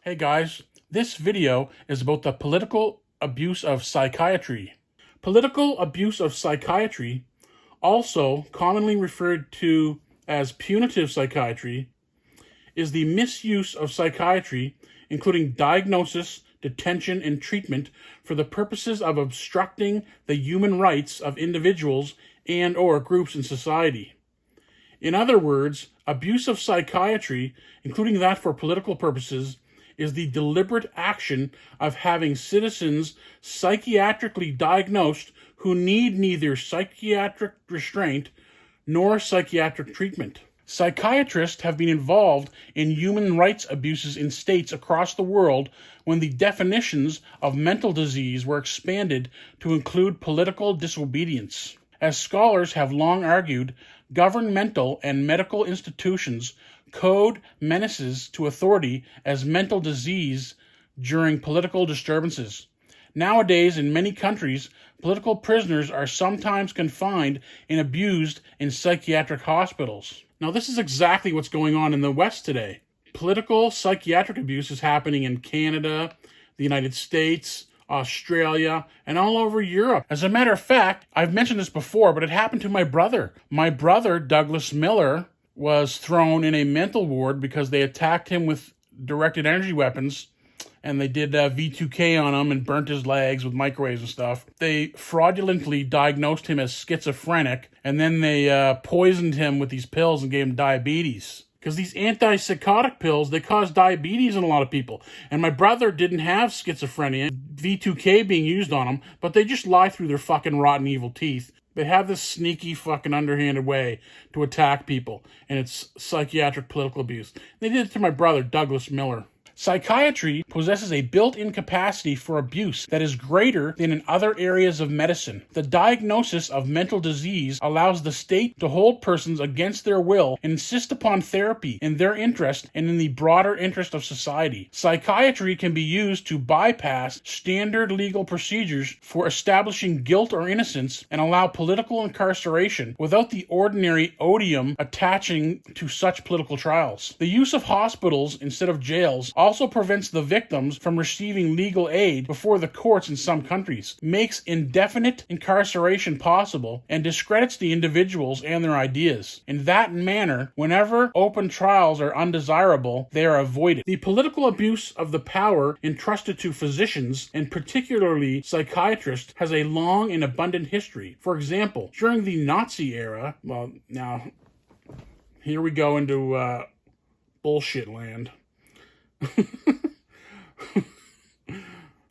Hey guys, this video is about the political abuse of psychiatry. Political abuse of psychiatry, also commonly referred to as punitive psychiatry, is the misuse of psychiatry, including diagnosis, detention, and treatment for the purposes of obstructing the human rights of individuals and/or groups in society. In other words, abuse of psychiatry, including that for political purposes, is the deliberate action of having citizens psychiatrically diagnosed who need neither psychiatric restraint nor psychiatric treatment. Psychiatrists have been involved in human rights abuses in states across the world when the definitions of mental disease were expanded to include political disobedience. As scholars have long argued, governmental and medical institutions code menaces to authority as mental disease during political disturbances. Nowadays, in many countries, political prisoners are sometimes confined and abused in psychiatric hospitals. Now, this is exactly what's going on in the West today. Political psychiatric abuse is happening in Canada, the United States, Australia, and all over Europe. As a matter of fact, I've mentioned this before, but it happened to my brother. My brother, Douglas Miller, was thrown in a mental ward because they attacked him with directed energy weapons, and they did V2K on him and burnt his legs with microwaves and stuff. They fraudulently diagnosed him as schizophrenic, and then they poisoned him with these pills and gave him diabetes. Because these antipsychotic pills, they cause diabetes in a lot of people. And my brother didn't have schizophrenia, V2K being used on him, but they just lie through their fucking rotten evil teeth. They have this sneaky fucking underhanded way to attack people, and it's psychiatric political abuse. They did it to my brother, Douglas Miller. Psychiatry possesses a built-in capacity for abuse that is greater than in other areas of medicine. The diagnosis of mental disease allows the state to hold persons against their will and insist upon therapy in their interest and in the broader interest of society. Psychiatry can be used to bypass standard legal procedures for establishing guilt or innocence and allow political incarceration without the ordinary odium attaching to such political trials. The use of hospitals instead of jails also prevents the victims from receiving legal aid before the courts in some countries, makes indefinite incarceration possible, and discredits the individuals and their ideas. In that manner, whenever open trials are undesirable, they are avoided. The political abuse of the power entrusted to physicians, and particularly psychiatrists, has a long and abundant history. For example, during the Nazi era, well, now, here we go into bullshit land.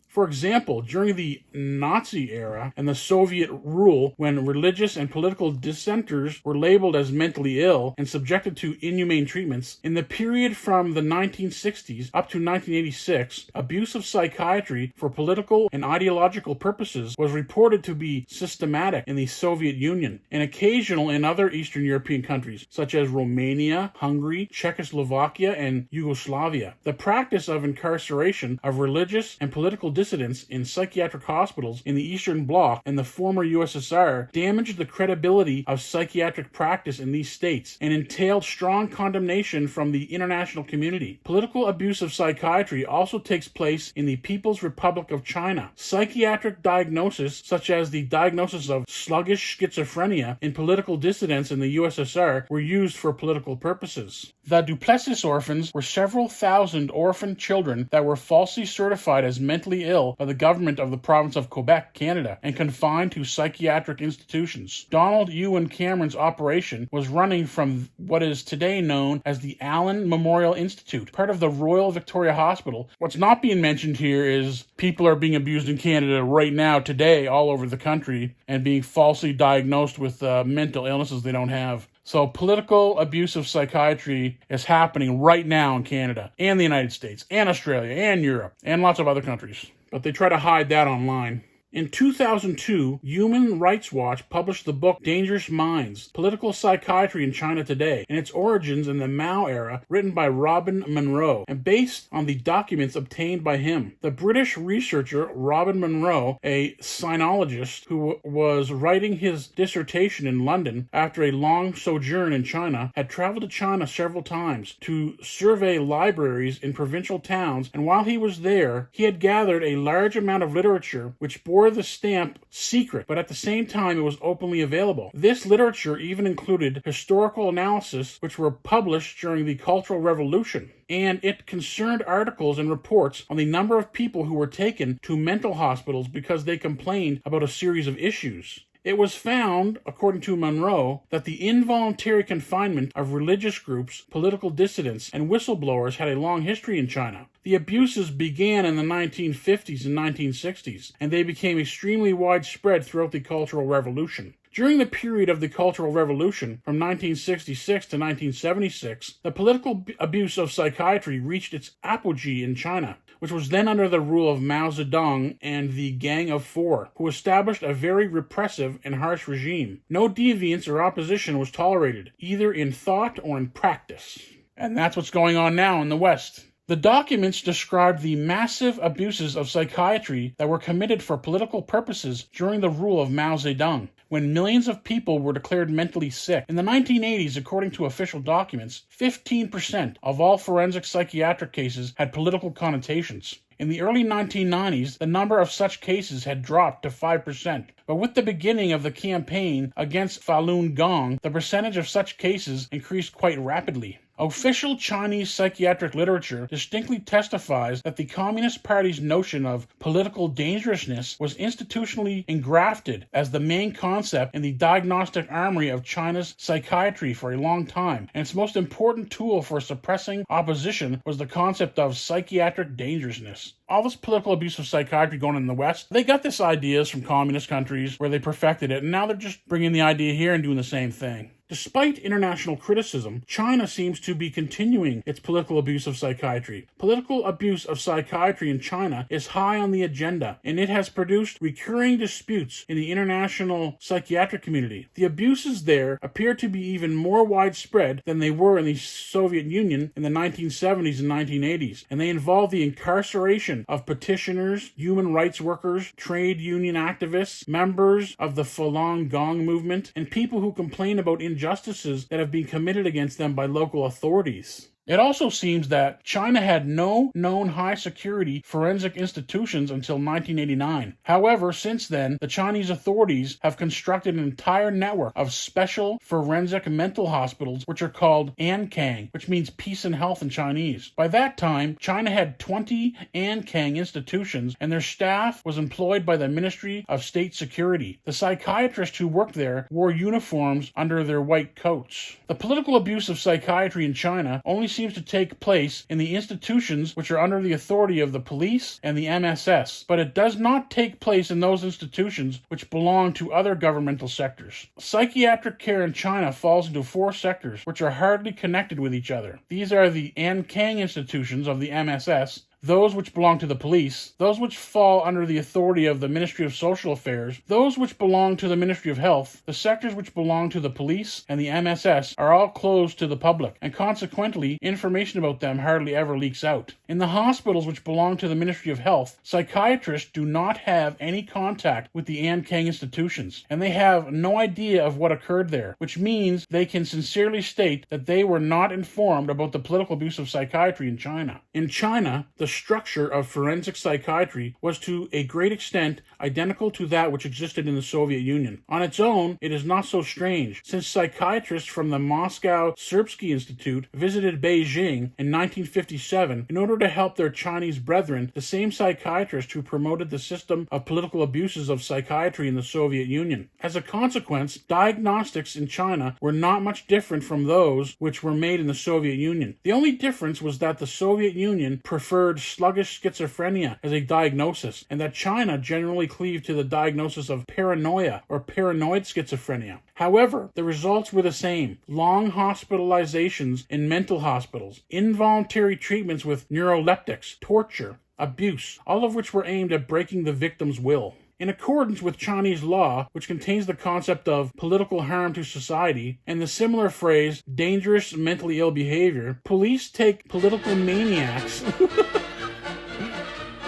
For example, during the Nazi era and the Soviet rule, when religious and political dissenters were labeled as mentally ill and subjected to inhumane treatments, in the period from the 1960s up to 1986, abuse of psychiatry for political and ideological purposes was reported to be systematic in the Soviet Union and occasional in other Eastern European countries, such as Romania, Hungary, Czechoslovakia, and Yugoslavia. The practice of incarceration of religious and political dissidents in psychiatric hospitals in the Eastern Bloc and the former USSR damaged the credibility of psychiatric practice in these states and entailed strong condemnation from the international community. Political abuse of psychiatry also takes place in the People's Republic of China. Psychiatric diagnosis, such as the diagnosis of sluggish schizophrenia in political dissidents in the USSR, were used for political purposes. The Duplessis orphans were several thousand orphan children that were falsely certified as mentally ill by the government of the province of Quebec, Canada, and confined to psychiatric institutions. Donald Ewan Cameron's operation was running from what is today known as the Allen Memorial Institute, part of the Royal Victoria Hospital. What's not being mentioned here is people are being abused in Canada right now, today, all over the country, and being falsely diagnosed with mental illnesses they don't have. So political abuse of psychiatry is happening right now in Canada and the United States and Australia and Europe and lots of other countries. But they try to hide that online. In 2002, Human Rights Watch published the book Dangerous Minds, Political Psychiatry in China Today, and its origins in the Mao era, written by Robin Monroe, and based on the documents obtained by him. The British researcher Robin Monroe, a sinologist who was writing his dissertation in London after a long sojourn in China, had traveled to China several times to survey libraries in provincial towns, and while he was there, he had gathered a large amount of literature which bore the stamp secret, but at the same time it was openly available. This literature even included historical analysis which were published during the Cultural Revolution, and it concerned articles and reports on the number of people who were taken to mental hospitals because they complained about a series of issues. It was found, according to Monroe, that the involuntary confinement of religious groups, political dissidents, and whistleblowers had a long history in China. The abuses began in the 1950s and 1960s, and they became extremely widespread throughout the Cultural Revolution. During the period of the Cultural Revolution, from 1966 to 1976, the political abuse of psychiatry reached its apogee in China, which was then under the rule of Mao Zedong and the Gang of Four, who established a very repressive and harsh regime. No deviance or opposition was tolerated, either in thought or in practice. And that's what's going on now in the West. The documents described the massive abuses of psychiatry that were committed for political purposes during the rule of Mao Zedong, when millions of people were declared mentally sick. In the 1980s, according to official documents, 15% of all forensic psychiatric cases had political connotations. In the early 1990s, the number of such cases had dropped to 5%. But with the beginning of the campaign against Falun Gong, the percentage of such cases increased quite rapidly. Official Chinese psychiatric literature distinctly testifies that the Communist Party's notion of political dangerousness was institutionally engrafted as the main concept in the diagnostic armory of China's psychiatry for a long time, and its most important tool for suppressing opposition was the concept of psychiatric dangerousness. All this political abuse of psychiatry going on in the West, they got this ideas from communist countries where they perfected it, and now they're just bringing the idea here and doing the same thing. Despite international criticism, China seems to be continuing its political abuse of psychiatry. Political abuse of psychiatry in China is high on the agenda, and it has produced recurring disputes in the international psychiatric community. The abuses there appear to be even more widespread than they were in the Soviet Union in the 1970s and 1980s, and they involve the incarceration of petitioners, human rights workers, trade union activists, members of the Falun Gong movement, and people who complain about injustices that have been committed against them by local authorities. It also seems that China had no known high-security forensic institutions until 1989. However, since then, the Chinese authorities have constructed an entire network of special forensic mental hospitals, which are called Ankang, which means peace and health in Chinese. By that time, China had 20 Ankang institutions, and their staff was employed by the Ministry of State Security. The psychiatrists who worked there wore uniforms under their white coats. The political abuse of psychiatry in China only seems to take place in the institutions which are under the authority of the police and the MSS, but it does not take place in those institutions which belong to other governmental sectors. Psychiatric care in China falls into 4 sectors which are hardly connected with each other. These are the Ankang institutions of the MSS, those which belong to the police, those which fall under the authority of the Ministry of Social Affairs, those which belong to the Ministry of Health. The sectors which belong to the police and the MSS are all closed to the public, and consequently, information about them hardly ever leaks out. In the hospitals which belong to the Ministry of Health, psychiatrists do not have any contact with the Ankang institutions, and they have no idea of what occurred there, which means they can sincerely state that they were not informed about the political abuse of psychiatry in China. In China, the structure of forensic psychiatry was to a great extent identical to that which existed in the Soviet Union. On its own, it is not so strange, since psychiatrists from the Moscow Serbsky Institute visited Beijing in 1957 in order to help their Chinese brethren, the same psychiatrists who promoted the system of political abuses of psychiatry in the Soviet Union. As a consequence, diagnostics in China were not much different from those which were made in the Soviet Union. The only difference was that the Soviet Union preferred sluggish schizophrenia as a diagnosis, and that China generally cleaved to the diagnosis of paranoia or paranoid schizophrenia. However, the results were the same: long hospitalizations in mental hospitals, involuntary treatments with neuroleptics, torture, abuse, all of which were aimed at breaking the victim's will. In accordance with Chinese law, which contains the concept of political harm to society and the similar phrase dangerous mentally ill behavior, police take political maniacs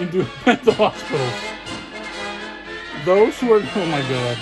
into mental hospitals. Those who are, oh my god.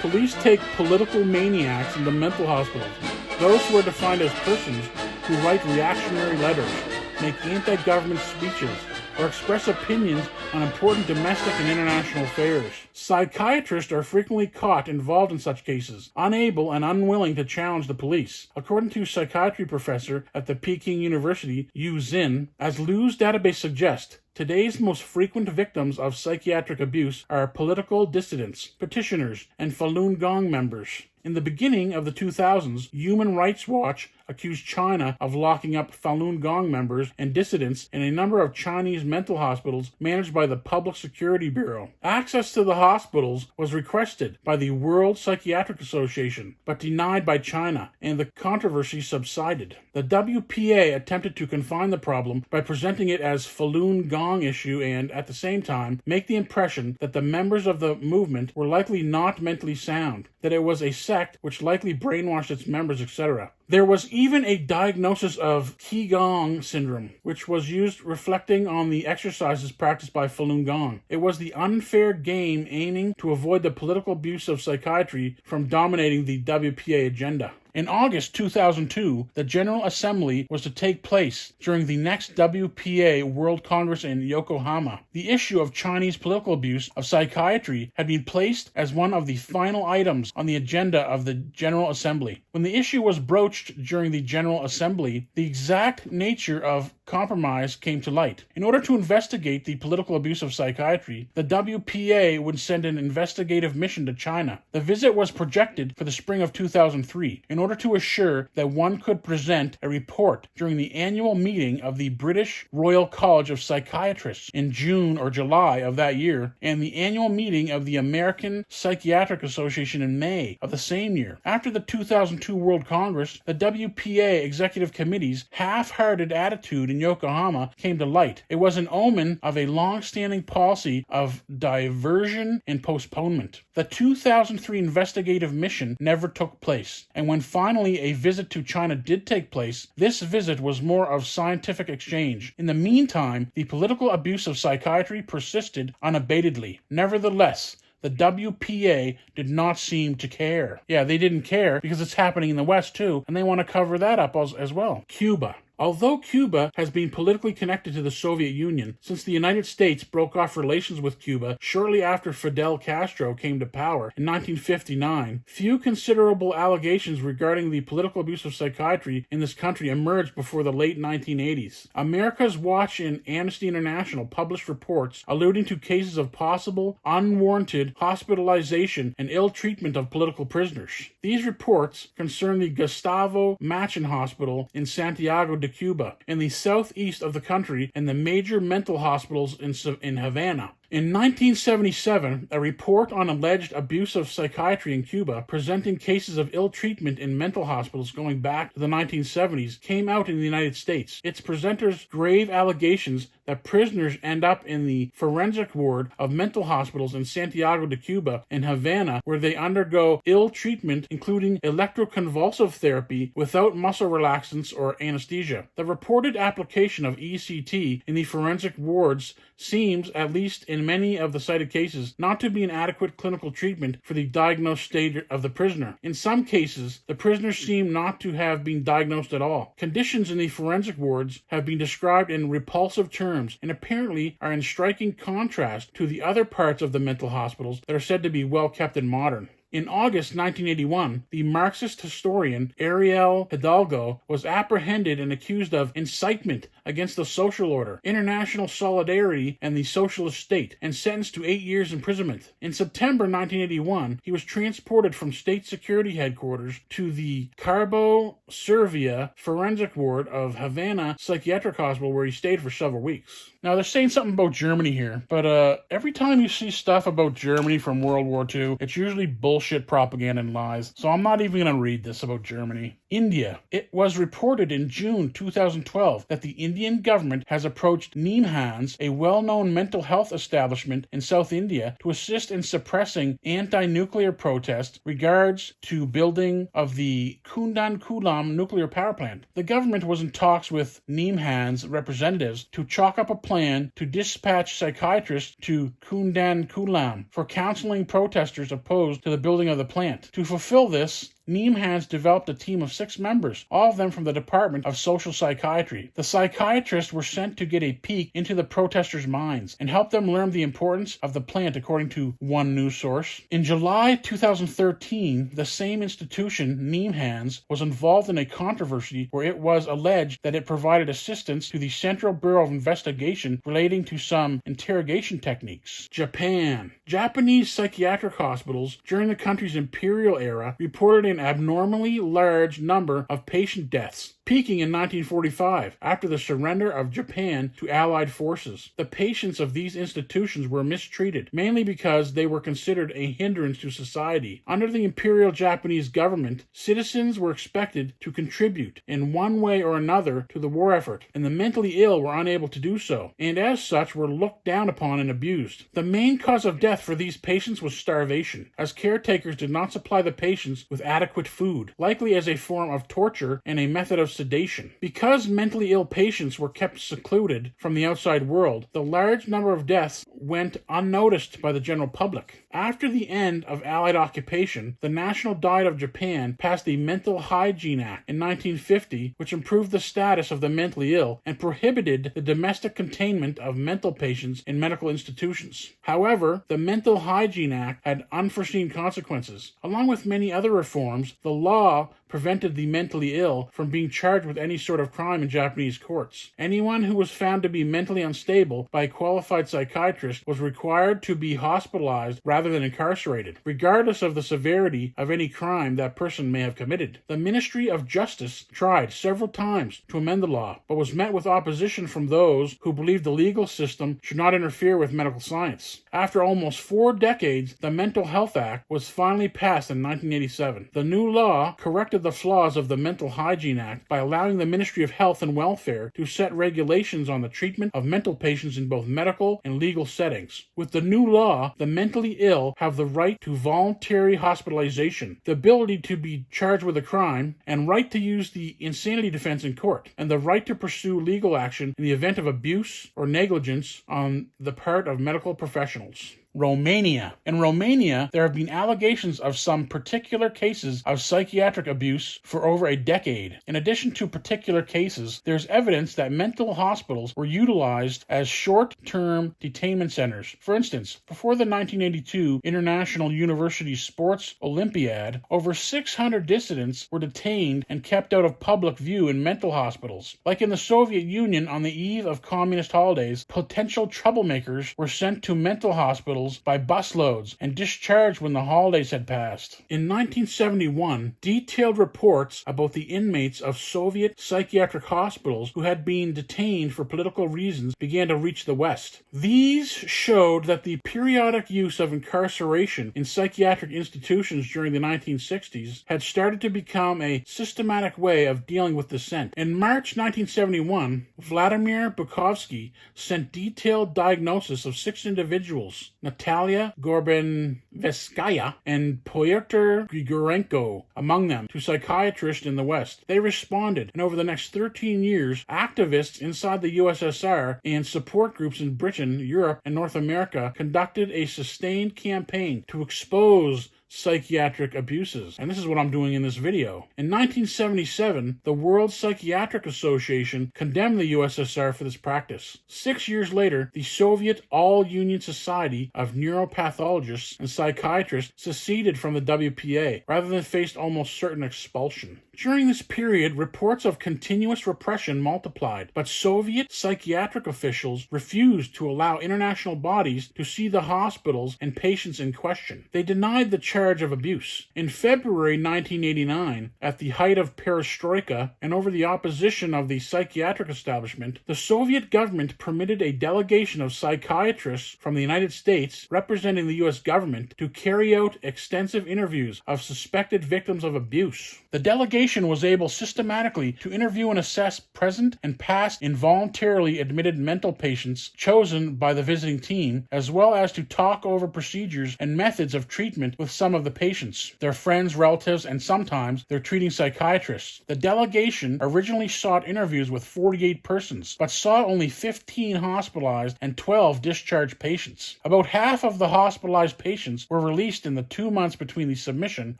Police take political maniacs into mental hospitals. Those who are defined as persons who write reactionary letters, make anti-government speeches, or express opinions on important domestic and international affairs. Psychiatrists are frequently caught involved in such cases, unable and unwilling to challenge the police. According to psychiatry professor at the Peking University, Yu Xin, as Liu's database suggests, today's most frequent victims of psychiatric abuse are political dissidents, petitioners, and Falun Gong members. In the beginning of the 2000s, Human Rights Watch accused China of locking up Falun Gong members and dissidents in a number of Chinese mental hospitals managed by the Public Security Bureau. Access to the hospitals was requested by the World Psychiatric Association, but denied by China, and the controversy subsided. The WPA attempted to confine the problem by presenting it as Falun Gong issue and, at the same time, make the impression that the members of the movement were likely not mentally sound, that it was a sect which likely brainwashed its members, etc. There was even a diagnosis of Qigong syndrome, which was used reflecting on the exercises practiced by Falun Gong. It was the unfair game aiming to avoid the political abuse of psychiatry from dominating the WPA agenda. In August 2002, the General Assembly was to take place during the next WPA World Congress in Yokohama. The issue of Chinese political abuse of psychiatry had been placed as one of the final items on the agenda of the General Assembly. When the issue was broached during the General Assembly, the exact nature of compromise came to light. In order to investigate the political abuse of psychiatry, the WPA would send an investigative mission to China. The visit was projected for the spring of 2003 in order to assure that one could present a report during the annual meeting of the British Royal College of Psychiatrists in June or July of that year, and the annual meeting of the American Psychiatric Association in May of the same year. After the 2002 World Congress, the WPA executive committee's half-hearted attitude in Yokohama came to light. It was an omen of a long-standing policy of diversion and postponement. The 2003 investigative mission never took place, and when finally a visit to China did take place, this visit was more of scientific exchange. In the meantime, the political abuse of psychiatry persisted unabatedly. Nevertheless, the WPA did not seem to care. Yeah, they didn't care because it's happening in the West too, and they want to cover that up as well. Cuba. Although Cuba has been politically connected to the Soviet Union since the United States broke off relations with Cuba shortly after Fidel Castro came to power in 1959, few considerable allegations regarding the political abuse of psychiatry in this country emerged before the late 1980s. America's Watch and Amnesty International published reports alluding to cases of possible, unwarranted hospitalization and ill treatment of political prisoners. These reports concern the Gustavo Machin Hospital in Santiago de Cuba, in the southeast of the country, and the major mental hospitals in Havana. In 1977, a report on alleged abuse of psychiatry in Cuba, presenting cases of ill treatment in mental hospitals going back to the 1970s, came out in the United States. Its presenters grave allegations that prisoners end up in the forensic ward of mental hospitals in Santiago de Cuba and Havana, where they undergo ill treatment, including electroconvulsive therapy without muscle relaxants or anesthesia. The reported application of ECT in the forensic wards seems, at least in many of the cited cases, not to be an adequate clinical treatment for the diagnosed state of the prisoner. In some cases, the prisoners seem not to have been diagnosed at all. Conditions in the forensic wards have been described in repulsive terms and apparently are in striking contrast to the other parts of the mental hospitals that are said to be well kept and modern. In August 1981, the Marxist historian Ariel Hidalgo was apprehended and accused of incitement against the social order, international solidarity, and the socialist state, and sentenced to 8 years imprisonment. In September 1981, he was transported from state security headquarters to the Carbo Servia forensic ward of Havana Psychiatric Hospital, where he stayed for several weeks. Now, they're saying something about Germany here, but every time you see stuff about Germany from World War II, it's usually bullshit bullshit propaganda and lies, so I'm not even going to read this about Germany. India. It was reported in June 2012 that the Indian government has approached Neemhans, a well-known mental health establishment in South India, to assist in suppressing anti-nuclear protests regards to building of the Kudankulam nuclear power plant. The government was in talks with Neemhans representatives to chalk up a plan to dispatch psychiatrists to Kudankulam for counseling protesters opposed to the building of the plant. To fulfill this, Neemhans developed a team of 6 members, all of them from the Department of Social Psychiatry. The psychiatrists were sent to get a peek into the protesters' minds and help them learn the importance of the plant, according to one news source. In July 2013, the same institution, Neemhans, was involved in a controversy where it was alleged that it provided assistance to the Central Bureau of Investigation relating to some interrogation techniques. Japan. Japanese psychiatric hospitals during the country's imperial era reported an abnormally large number of patient deaths, peaking in 1945 after the surrender of Japan to Allied forces. The patients of these institutions were mistreated, mainly because they were considered a hindrance to society. Under the Imperial Japanese government, citizens were expected to contribute in one way or another to the war effort, and the mentally ill were unable to do so, and as such were looked down upon and abused. The main cause of death for these patients was starvation, as caretakers did not supply the patients with adequate food, likely as a form of torture and a method of sedation. Because mentally ill patients were kept secluded from the outside world, the large number of deaths went unnoticed by the general public. After the end of Allied occupation, the National Diet of Japan passed the Mental Hygiene Act in 1950, which improved the status of the mentally ill and prohibited the domestic containment of mental patients in medical institutions. However, the Mental Hygiene Act had unforeseen consequences. Along with many other reforms, the law prevented the mentally ill from being charged with any sort of crime in Japanese courts. Anyone who was found to be mentally unstable by a qualified psychiatrist was required to be hospitalized rather than incarcerated, regardless of the severity of any crime that person may have committed. The Ministry of Justice tried several times to amend the law, but was met with opposition from those who believed the legal system should not interfere with medical science. After almost 4 decades, the Mental Health Act was finally passed in 1987. The new law corrected the flaws of the Mental Hygiene Act by allowing the Ministry of Health and Welfare to set regulations on the treatment of mental patients in both medical and legal settings. With the new law, the mentally ill have the right to voluntary hospitalization, the ability to be charged with a crime, and right to use the insanity defense in court, and the right to pursue legal action in the event of abuse or negligence on the part of medical professionals. Romania. In Romania, there have been allegations of some particular cases of psychiatric abuse for over a decade. In addition to particular cases, there's evidence that mental hospitals were utilized as short-term detainment centers. For instance, before the 1982 International University Sports Olympiad, over 600 dissidents were detained and kept out of public view in mental hospitals. Like in the Soviet Union on the eve of communist holidays, potential troublemakers were sent to mental hospitals by busloads and discharged when the holidays had passed. In 1971, detailed reports about the inmates of Soviet psychiatric hospitals who had been detained for political reasons began to reach the West. These showed that the periodic use of incarceration in psychiatric institutions during the 1960s had started to become a systematic way of dealing with dissent. In March 1971, Vladimir Bukovsky sent detailed diagnosis of 6 individuals, Natalia Gorbenevskaya and Pyotr Grigorenko among them, to psychiatrists in the West. They responded, and over the next 13 years, activists inside the USSR and support groups in Britain, Europe, and North America conducted a sustained campaign to expose psychiatric abuses. And this is what I'm doing in this video. In 1977, the World Psychiatric Association condemned the USSR for this practice. 6 years later, the Soviet All-Union Society of Neuropathologists and Psychiatrists seceded from the WPA, rather than face almost certain expulsion. During this period, reports of continuous repression multiplied, but Soviet psychiatric officials refused to allow international bodies to see the hospitals and patients in question. They denied the charge of abuse. In February 1989, at the height of perestroika and over the opposition of the psychiatric establishment, the Soviet government permitted a delegation of psychiatrists from the United States representing the U.S. government to carry out extensive interviews of suspected victims of abuse. The delegation was able systematically to interview and assess present and past involuntarily admitted mental patients chosen by the visiting team, as well as to talk over procedures and methods of treatment with some of the patients, their friends, relatives, and sometimes their treating psychiatrists. The delegation originally sought interviews with 48 persons, but saw only 15 hospitalized and 12 discharged patients. About half of the hospitalized patients were released in the 2 months between the submission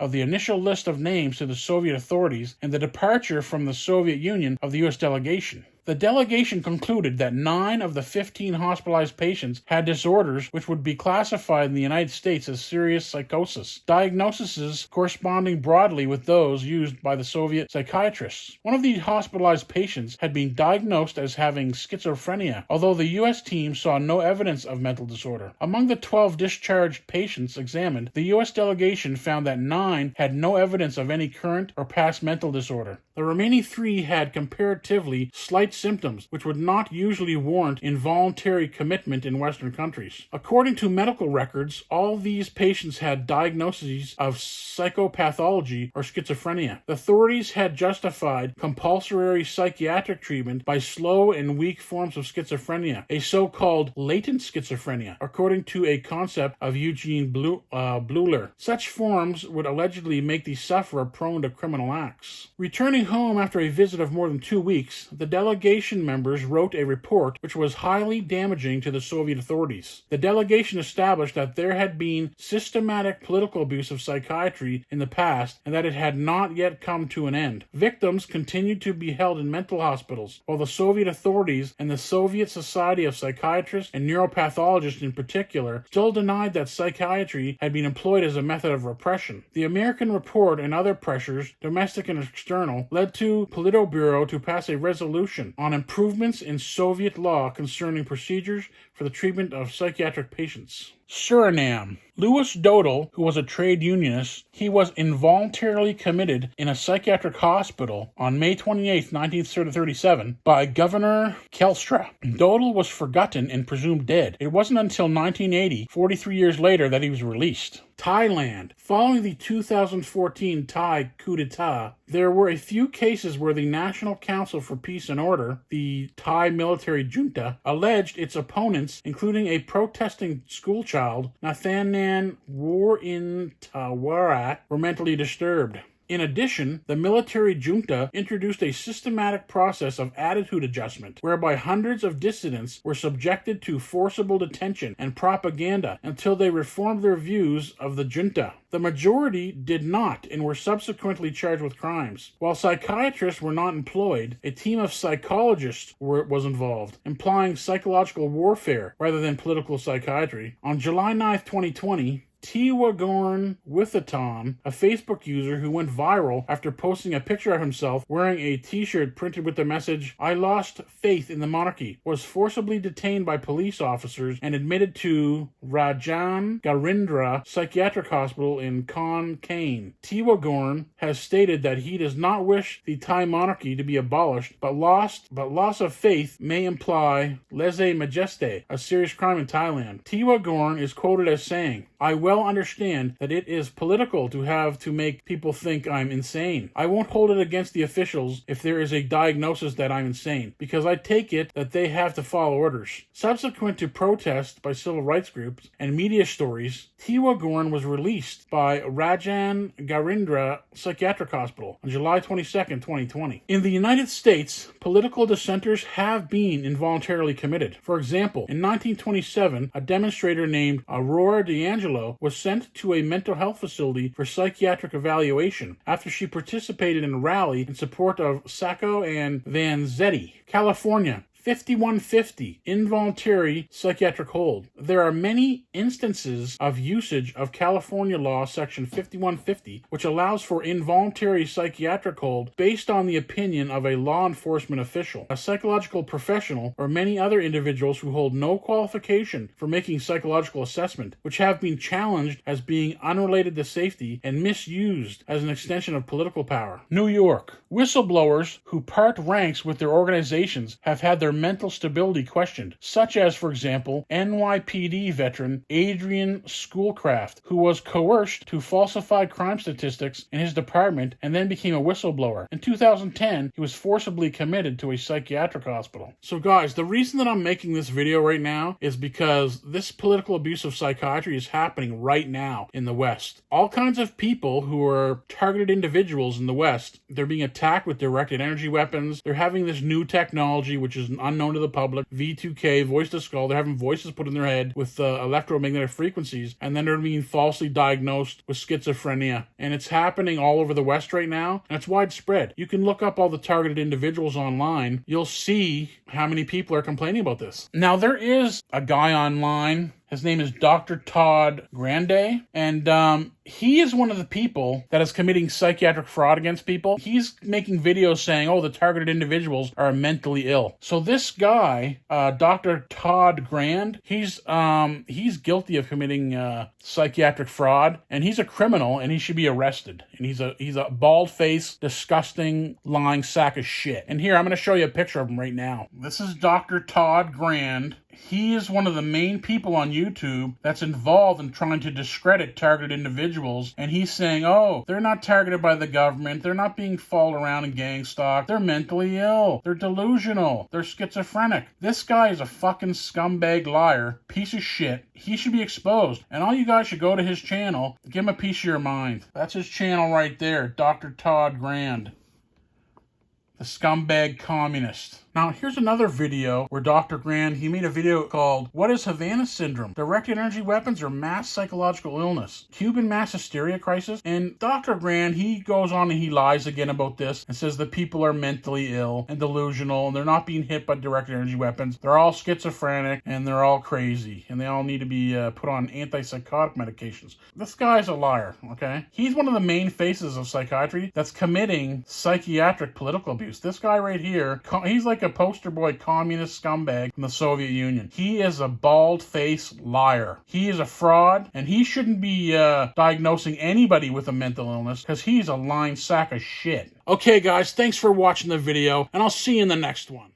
of the initial list of names to the Soviet authorities and the departure from the Soviet Union of the U.S. delegation. The delegation concluded that 9 of the 15 hospitalized patients had disorders which would be classified in the United States as serious psychosis, diagnoses corresponding broadly with those used by the Soviet psychiatrists. One of the hospitalized patients had been diagnosed as having schizophrenia, although the U.S. team saw no evidence of mental disorder. Among the 12 discharged patients examined, the U.S. delegation found that 9 had no evidence of any current or past mental disorder. The remaining 3 had comparatively slight symptoms, which would not usually warrant involuntary commitment in Western countries. According to medical records, all these patients had diagnoses of psychopathology or schizophrenia. The authorities had justified compulsory psychiatric treatment by slow and weak forms of schizophrenia, a so-called latent schizophrenia, according to a concept of Eugene Bleuler. Such forms would allegedly make the sufferer prone to criminal acts. Returning home after a visit of more than 2 weeks, the delegation members wrote a report which was highly damaging to the Soviet authorities. The delegation established that there had been systematic political abuse of psychiatry in the past and that it had not yet come to an end. Victims continued to be held in mental hospitals, while the Soviet authorities and the Soviet Society of Psychiatrists and Neuropathologists in particular still denied that psychiatry had been employed as a method of repression. The American report and other pressures, domestic and external, led to Politburo to pass a resolution on improvements in Soviet law concerning procedures for the treatment of psychiatric patients. Suriname. Louis Dodel, who was a trade unionist, he was involuntarily committed in a psychiatric hospital on May 28, 1937, by Governor Kelstra. Dodel was forgotten and presumed dead. It wasn't until 1980, 43 years later, that he was released. Thailand. Following the 2014 Thai coup d'etat, there were a few cases where the National Council for Peace and Order, the Thai military junta, alleged its opponents, including a protesting schoolchild, Nathanan Worintawara, were mentally disturbed. In addition, the military junta introduced a systematic process of attitude adjustment, whereby hundreds of dissidents were subjected to forcible detention and propaganda until they reformed their views of the junta. The majority did not and were subsequently charged with crimes. While psychiatrists were not employed, a team of psychologists was involved, implying psychological warfare rather than political psychiatry. On July 9, 2020, Tiwagorn Withaton, a Facebook user who went viral after posting a picture of himself wearing a t-shirt printed with the message, "I lost faith in the monarchy," was forcibly detained by police officers and admitted to Rajan Garindra Psychiatric Hospital in Kon Kain. Tiwagorn has stated that he does not wish the Thai monarchy to be abolished, but loss of faith may imply lèse-majesté, a serious crime in Thailand. Tiwagorn is quoted as saying, "I well understand that it is political to have to make people think I'm insane. I won't hold it against the officials if there is a diagnosis that I'm insane, because I take it that they have to follow orders." Subsequent to protests by civil rights groups and media stories, Tiwagorn was released by Rajan Garindra Psychiatric Hospital on July 22, 2020. In the United States, political dissenters have been involuntarily committed. For example, in 1927, a demonstrator named Aurora D'Angelo was sent to a mental health facility for psychiatric evaluation after she participated in a rally in support of Sacco and Vanzetti. California. 5150, involuntary psychiatric hold. There are many instances of usage of California law section 5150, which allows for involuntary psychiatric hold based on the opinion of a law enforcement official, a psychological professional, or many other individuals who hold no qualification for making psychological assessment, which have been challenged as being unrelated to safety and misused as an extension of political power. New York. Whistleblowers who part ranks with their organizations have had their mental stability questioned, such as, for example, NYPD veteran Adrian Schoolcraft, who was coerced to falsify crime statistics in his department and then became a whistleblower. In 2010, he was forcibly committed to a psychiatric hospital. So guys, the reason that I'm making this video right now is because this political abuse of psychiatry is happening right now in the West. All kinds of people who are targeted individuals in the West, they're being attacked with directed energy weapons. They're having this new technology, which is unknown to the public, V2K, voice to skull. They're having voices put in their head with electromagnetic frequencies, and then they're being falsely diagnosed with schizophrenia. And it's happening all over the West right now, and it's widespread. You can look up all the targeted individuals online. You'll see how many people are complaining about this. Now, there is a guy online. His name is Dr. Todd Grande, and he is one of the people that is committing psychiatric fraud against people. He's making videos saying, oh, the targeted individuals are mentally ill. So this guy, Dr. Todd Grande, he's guilty of committing psychiatric fraud, and he's a criminal, and he should be arrested. And he's a bald-faced, disgusting, lying sack of shit. And here, I'm going to show you a picture of him right now. This is Dr. Todd Grande. He is one of the main people on YouTube that's involved in trying to discredit targeted individuals, and he's saying, oh, they're not targeted by the government, they're not being followed around in gang stalk, they're mentally ill, they're delusional, they're schizophrenic. This guy is a fucking scumbag liar, piece of shit. He should be exposed, and all you guys should go to his channel, give him a piece of your mind. That's his channel right there, Dr. Todd Grande, the scumbag communist. Now, here's another video where Dr. Grande, he made a video called, What is Havana Syndrome? Directed energy weapons or mass psychological illness? Cuban mass hysteria crisis? And Dr. Grande, he goes on and he lies again about this and says that people are mentally ill and delusional and they're not being hit by directed energy weapons. They're all schizophrenic and they're all crazy and they all need to be put on antipsychotic medications. This guy's a liar, okay? He's one of the main faces of psychiatry that's committing psychiatric political abuse. This guy right here, he's like a poster boy communist scumbag from the Soviet Union. He is a bald-faced liar. He is a fraud, and he shouldn't be diagnosing anybody with a mental illness because he's a lying sack of shit. Okay, guys, thanks for watching the video, and I'll see you in the next one.